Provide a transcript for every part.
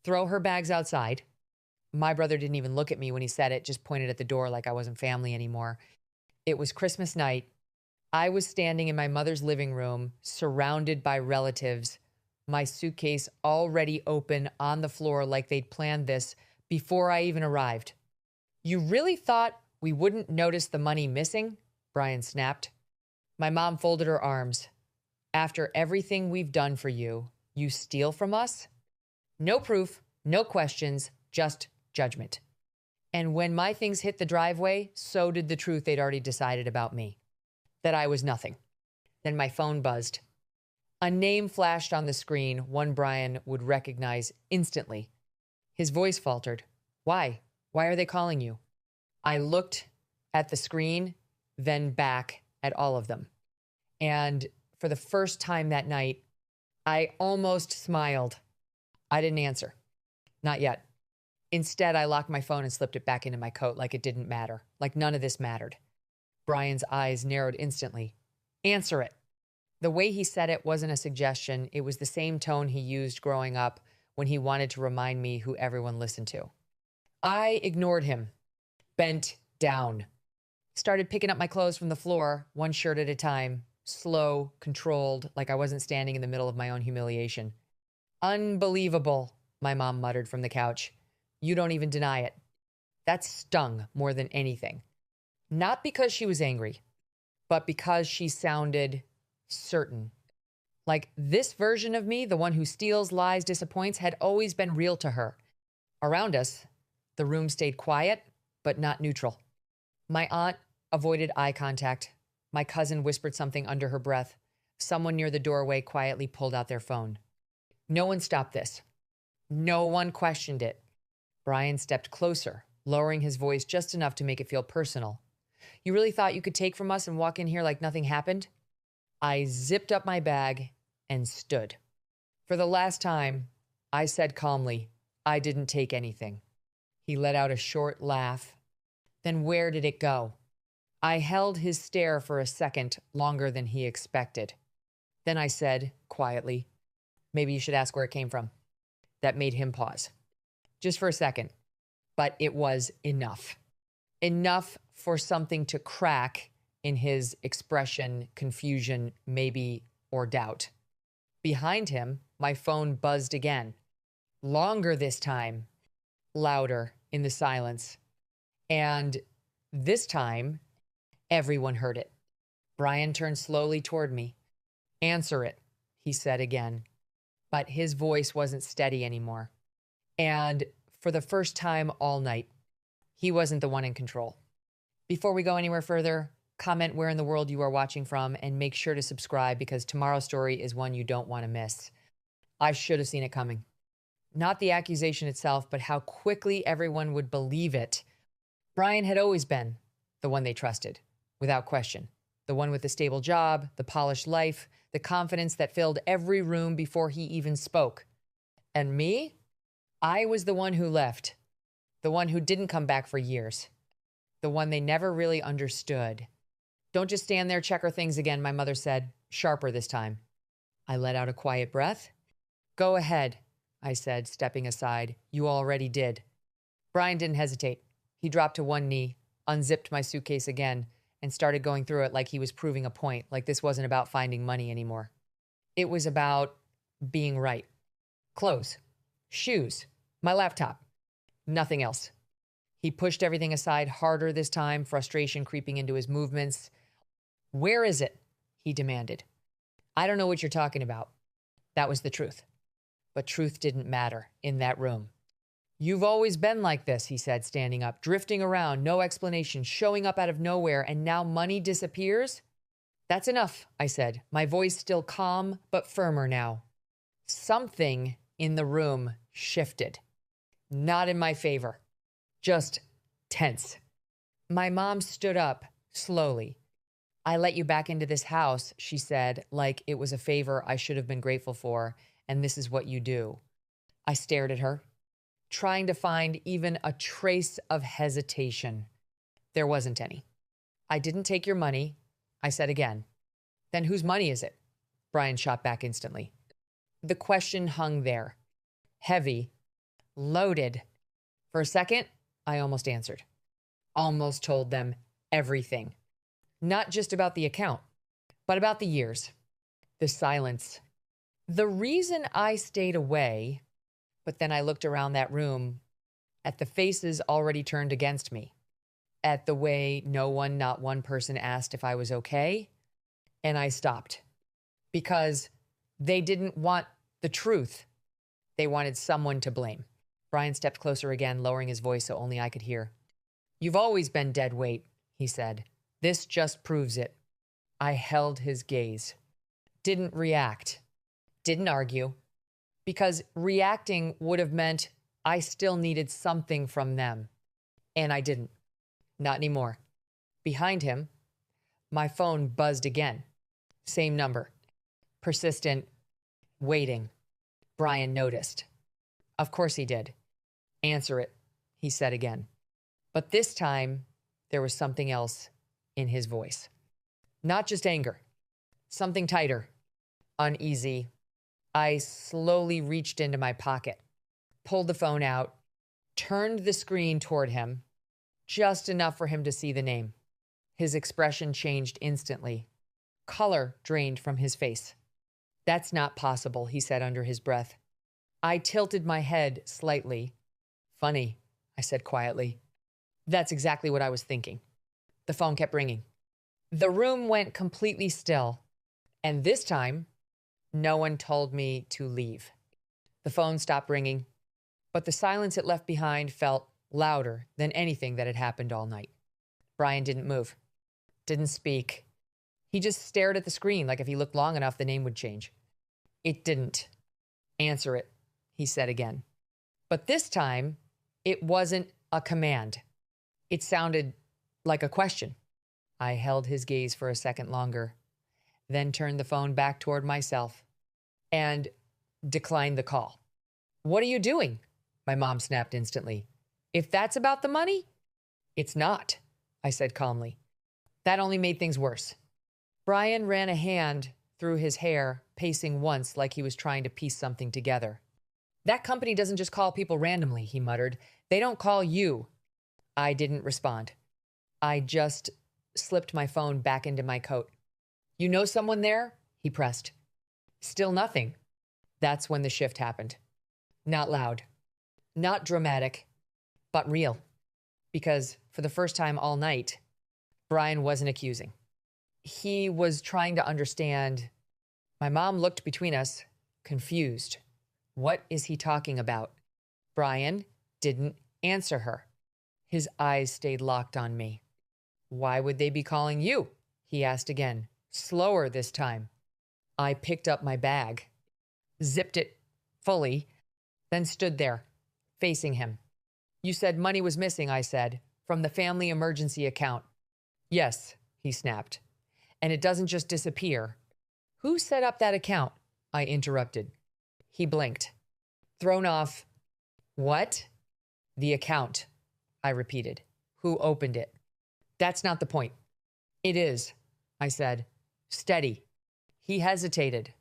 throw her bags outside. My brother didn't even look at me when he said it, just pointed at the door like I wasn't family anymore. It was Christmas night. I was standing in my mother's living room, surrounded by relatives, my suitcase already open on the floor like they'd planned this before I even arrived. You really thought we wouldn't notice the money missing? Brian snapped. My mom folded her arms. After everything we've done for you, you steal from us? No proof, no questions, just judgment. And when my things hit the driveway, so did the truth they'd already decided about me, that I was nothing. Then my phone buzzed. A name flashed on the screen, one Brian would recognize instantly. His voice faltered. Why? Why are they calling you? I looked at the screen, then back at all of them. And for the first time that night, I almost smiled. I didn't answer. Not yet. Instead, I locked my phone and slipped it back into my coat like it didn't matter, like none of this mattered. Brian's eyes narrowed instantly. Answer it. The way he said it wasn't a suggestion. It was the same tone he used growing up when he wanted to remind me who everyone listened to. I ignored him, bent down, started picking up my clothes from the floor, one shirt at a time, slow, controlled, like I wasn't standing in the middle of my own humiliation. Unbelievable, my mom muttered from the couch. You don't even deny it. That stung more than anything. Not because she was angry, but because she sounded certain. Like this version of me, the one who steals, lies, disappoints, had always been real to her. Around us, the room stayed quiet, but not neutral. My aunt avoided eye contact. My cousin whispered something under her breath. Someone near the doorway quietly pulled out their phone. No one stopped this. No one questioned it. Brian stepped closer, lowering his voice just enough to make it feel personal. You really thought you could take from us and walk in here like nothing happened? I zipped up my bag and stood. For the last time, I said calmly, I didn't take anything. He let out a short laugh. Then where did it go? I held his stare for a second, longer than he expected. Then I said, quietly, maybe you should ask where it came from. That made him pause. Just for a second. But it was enough. Enough for something to crack in his expression, confusion, maybe, or doubt. Behind him, my phone buzzed again. Longer this time. Louder in the silence. And this time, everyone heard it. Brian turned slowly toward me. Answer it, he said again. But his voice wasn't steady anymore. And for the first time all night, he wasn't the one in control. Before we go anywhere further, comment where in the world you are watching from and make sure to subscribe because tomorrow's story is one you don't want to miss. I should have seen it coming. Not the accusation itself, but how quickly everyone would believe it. Brian had always been the one they trusted, without question. The one with the stable job, the polished life, the confidence that filled every room before he even spoke. And me? I was the one who left. The one who didn't come back for years. The one they never really understood. Don't just stand there, checker things again, my mother said, sharper this time. I let out a quiet breath. Go ahead, I said, stepping aside. You already did. Brian didn't hesitate. He dropped to one knee, unzipped my suitcase again, and started going through it like he was proving a point, like this wasn't about finding money anymore. It was about being right. Clothes, shoes, my laptop, nothing else. He pushed everything aside harder this time, frustration creeping into his movements. Where is it? He demanded. I don't know what you're talking about. That was the truth. But truth didn't matter in that room. You've always been like this, he said, standing up, drifting around, no explanation, showing up out of nowhere, and now money disappears? That's enough, I said, my voice still calm but firmer now. Something in the room shifted. Not in my favor. Just tense. My mom stood up slowly. I let you back into this house, she said, like it was a favor I should have been grateful for, and this is what you do. I stared at her, trying to find even a trace of hesitation. There wasn't any. I didn't take your money, I said again. Then whose money is it? Brian shot back instantly. The question hung there, heavy, Loaded. For a second, I almost answered. Almost told them everything. Not just about the account, but about the years, the silence. The reason I stayed away, but then I looked around that room at the faces already turned against me, at the way no one, not one person asked if I was okay, and I stopped because they didn't want the truth. They wanted someone to blame. Brian stepped closer again, lowering his voice so only I could hear. You've always been dead weight, he said. This just proves it. I held his gaze. Didn't react. Didn't argue. Because reacting would have meant I still needed something from them. And I didn't. Not anymore. Behind him, my phone buzzed again. Same number. Persistent. Waiting. Brian noticed. Of course he did. Answer it, he said again. But this time, there was something else in his voice. Not just anger. Something tighter. Uneasy. I slowly reached into my pocket, pulled the phone out, turned the screen toward him, just enough for him to see the name. His expression changed instantly. Color drained from his face. That's not possible, he said under his breath. I tilted my head slightly. Funny, I said quietly. That's exactly what I was thinking. The phone kept ringing. The room went completely still, and this time, no one told me to leave. The phone stopped ringing, but the silence it left behind felt louder than anything that had happened all night. Brian didn't move, didn't speak. He just stared at the screen like if he looked long enough, the name would change. It didn't. Answer it, he said again. But this time, it wasn't a command. It sounded like a question. I held his gaze for a second longer, then turned the phone back toward myself and declined the call. What are you doing? My mom snapped instantly. If that's about the money, it's not, I said calmly. That only made things worse. Brian ran a hand through his hair, pacing once like he was trying to piece something together. That company doesn't just call people randomly, he muttered. They don't call you. I didn't respond. I just slipped my phone back into my coat. You know someone there? He pressed. Still nothing. That's when the shift happened. Not loud, not dramatic, but real. Because for the first time all night, Brian wasn't accusing. He was trying to understand. My mom looked between us, confused. What is he talking about? Brian didn't answer her. His eyes stayed locked on me. Why would they be calling you? He asked again, slower this time. I picked up my bag, zipped it fully, then stood there, facing him. You said money was missing, I said, from the family emergency account. Yes, he snapped. And it doesn't just disappear. Who set up that account? I interrupted. He blinked. Thrown off. What? The account, I repeated. Who opened it? That's not the point. It is, I said. Steady. He hesitated,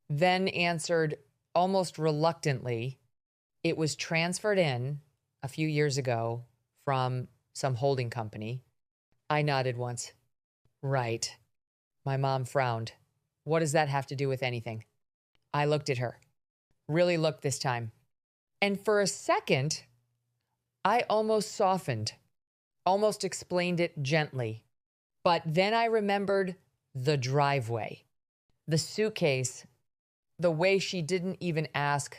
then answered almost reluctantly. It was transferred in a few years ago from some holding company. I nodded once. Right. My mom frowned. What does that have to do with anything? I looked at her. Really looked this time. And for a second, I almost softened, almost explained it gently. But then I remembered the driveway, the suitcase, the way she didn't even ask.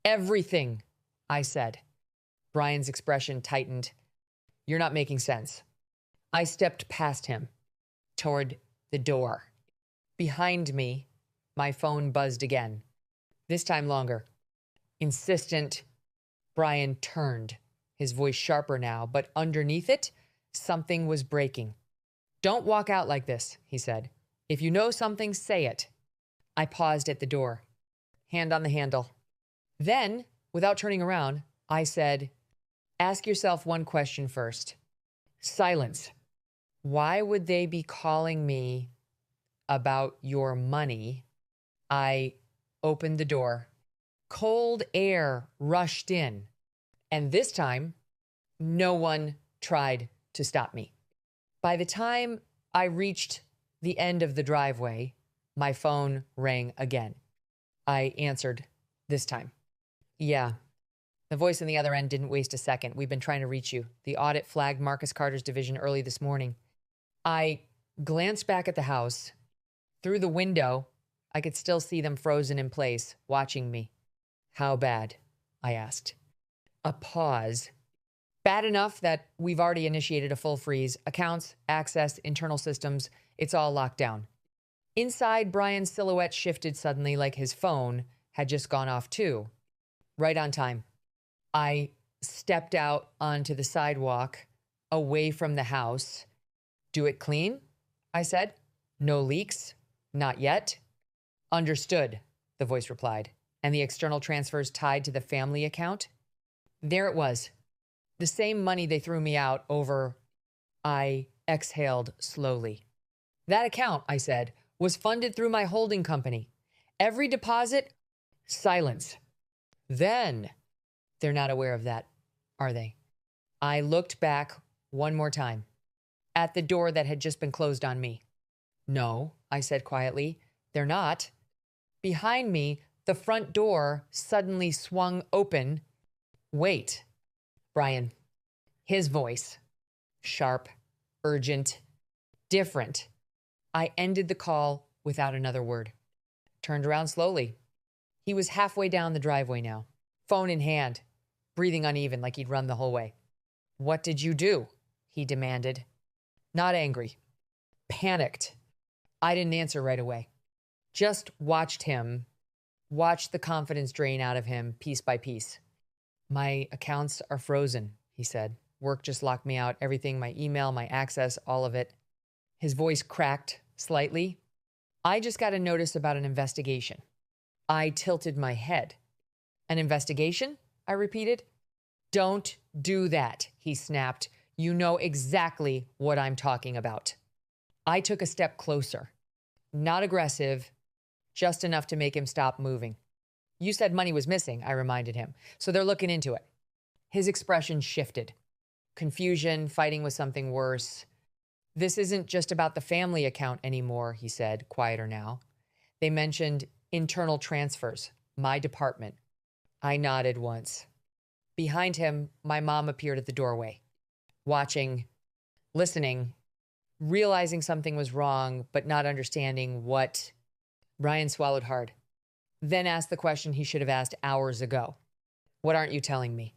Everything, I said. Brian's expression tightened. You're not making sense. I stepped past him, toward the door. Behind me, my phone buzzed again. This time longer. Insistent. Brian turned, his voice sharper now, but underneath it, something was breaking. Don't walk out like this, he said. If you know something, say it. I paused at the door, hand on the handle. Then, without turning around, I said, ask yourself one question first. Silence. Why would they be calling me about your money? I opened the door. Cold air rushed in, And this time, no one tried to stop me. By the time I reached the end of the driveway, my phone rang again. I answered this time. Yeah. The voice on the other end didn't waste a second. We've been trying to reach you. The audit flagged Marcus Carter's division early this morning. I glanced back at the house. Through the window, I could still see them frozen in place, watching me. How bad? I asked. A pause. Bad enough that we've already initiated a full freeze. Accounts, access, internal systems, it's all locked down. Inside, Brian's silhouette shifted suddenly like his phone had just gone off too. Right on time. I stepped out onto the sidewalk, away from the house. Do it clean? I said. No leaks? Not yet. Understood, the voice replied. And the external transfers tied to the family account? There it was. The same money they threw me out over. I exhaled slowly. That account, I said, was funded through my holding company. Every deposit, silence. Then, they're not aware of that, are they? I looked back one more time at the door that had just been closed on me. No, I said quietly, they're not. Behind me, the front door suddenly swung open. Wait, Brian. His voice, sharp, urgent, different. I ended the call without another word. Turned around slowly. He was halfway down the driveway now, phone in hand, breathing uneven like he'd run the whole way. What did you do? He demanded. Not angry. Panicked. I didn't answer right away. Just watched the confidence drain out of him piece by piece. My accounts are frozen, he said. Work just locked me out. Everything, my email, my access, all of it. His voice cracked slightly. I just got a notice about an investigation. I tilted my head. An investigation? I repeated. Don't do that, he snapped. You know exactly what I'm talking about. I took a step closer. Not aggressive, just enough to make him stop moving. You said money was missing, I reminded him. So they're looking into it. His expression shifted. Confusion, fighting with something worse. This isn't just about the family account anymore, he said, quieter now. They mentioned internal transfers, my department. I nodded once. Behind him, my mom appeared at the doorway, watching, listening, realizing something was wrong, but not understanding what. Brian swallowed hard, then asked the question he should have asked hours ago. What aren't you telling me?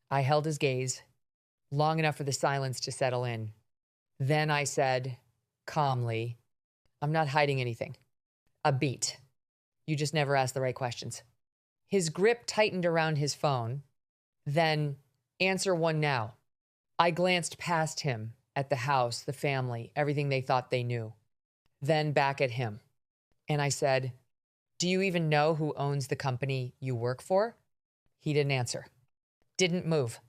I held his gaze, long enough for the silence to settle in. Then I said, calmly, I'm not hiding anything. A beat. You just never asked the right questions. His grip tightened around his phone. Then, answer one now. I glanced past him at the house, the family, everything they thought they knew. Then back at him. And I said, do you even know who owns the company you work for? He didn't answer. Didn't move.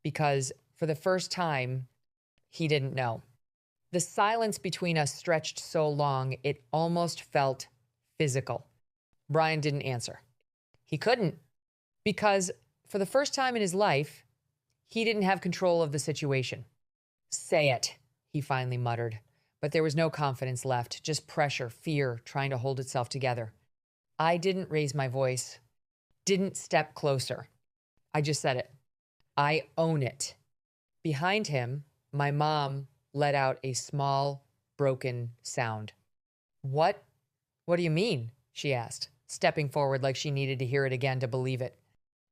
Because for the first time, he didn't know. The silence between us stretched so long, it almost felt physical. Brian didn't answer. He couldn't, because for the first time in his life, he didn't have control of the situation. Say it, he finally muttered. But there was no confidence left, just pressure, fear, trying to hold itself together. I didn't raise my voice, didn't step closer. I just said it. I own it. Behind him, my mom let out a small, broken sound. What? What do you mean? She asked, stepping forward like she needed to hear it again to believe it.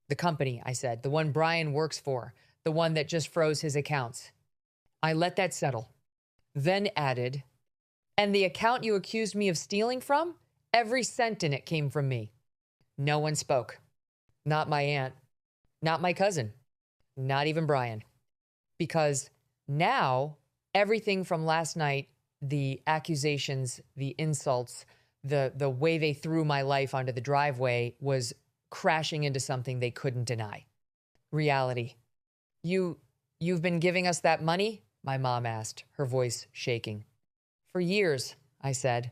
The company, I said, the one Brian works for, the one that just froze his accounts. I let that settle, then added, and the account you accused me of stealing from? Every cent in it came from me. No one spoke. Not my aunt, not my cousin, not even Brian. Because now, everything from last night, the accusations, the insults, the way they threw my life onto the driveway was crashing into something they couldn't deny. Reality. You've been giving us that money? My mom asked, her voice shaking. For years, I said.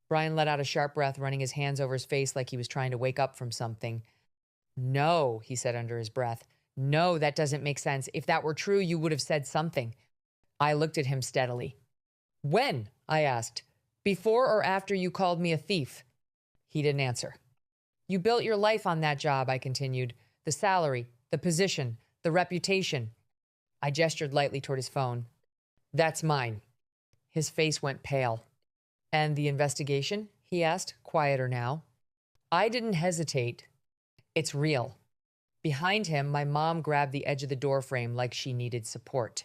Brian let out a sharp breath, running his hands over his face like he was trying to wake up from something. No, he said under his breath. No, that doesn't make sense. If that were true, you would have said something. I looked at him steadily. When? I asked. Before or after you called me a thief? He didn't answer. You built your life on that job, I continued. The salary, the position, the reputation. I gestured lightly toward his phone. That's mine. His face went pale. And the investigation? He asked, quieter now. I didn't hesitate. It's real. Behind him, my mom grabbed the edge of the door frame like she needed support.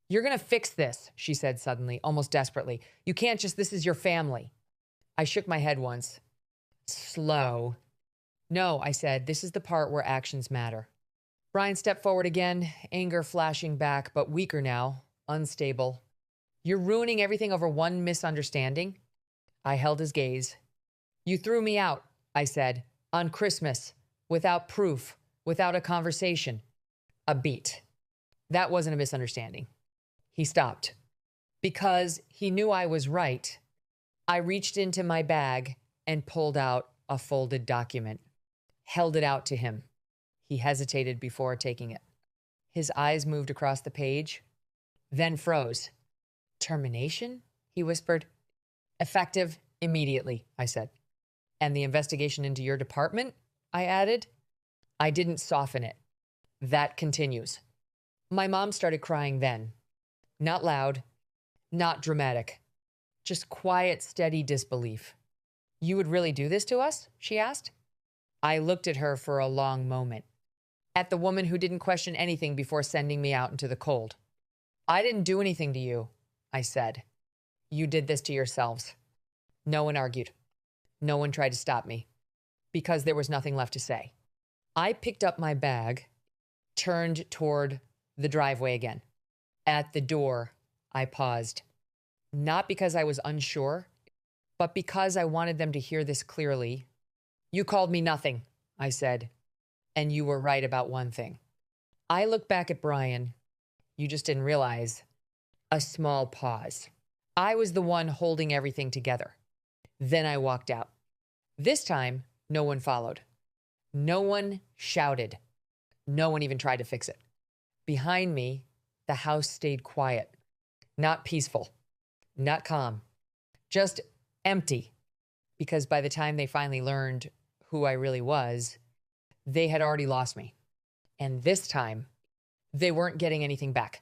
You're going to fix this, she said suddenly, almost desperately. You can't just, this is your family. I shook my head once. Slow. No, I said, this is the part where actions matter. Brian stepped forward again, anger flashing back, but weaker now, unstable. You're ruining everything over one misunderstanding? I held his gaze. You threw me out, I said, on Christmas, without proof, without a conversation. A beat. That wasn't a misunderstanding. He stopped. Because he knew I was right, I reached into my bag and pulled out a folded document, held it out to him. He hesitated before taking it. His eyes moved across the page, then froze. Termination? He whispered. Effective immediately, I said. And the investigation into your department? I added. I didn't soften it. That continues. My mom started crying then. Not loud, not dramatic, just quiet, steady disbelief. You would really do this to us? She asked. I looked at her for a long moment. At the woman who didn't question anything before sending me out into the cold. I didn't do anything to you, I said. You did this to yourselves. No one argued. No one tried to stop me because there was nothing left to say. I picked up my bag, turned toward the driveway again. At the door, I paused. Not because I was unsure, but because I wanted them to hear this clearly. You called me nothing, I said, and you were right about one thing. I looked back at Brian. You just didn't realize. A small pause. I was the one holding everything together. Then I walked out. This time, no one followed. No one shouted. No one even tried to fix it. Behind me, the house stayed quiet. Not peaceful. Not calm. Just empty. Because by the time they finally learned who I really was, they had already lost me. And this time, they weren't getting anything back.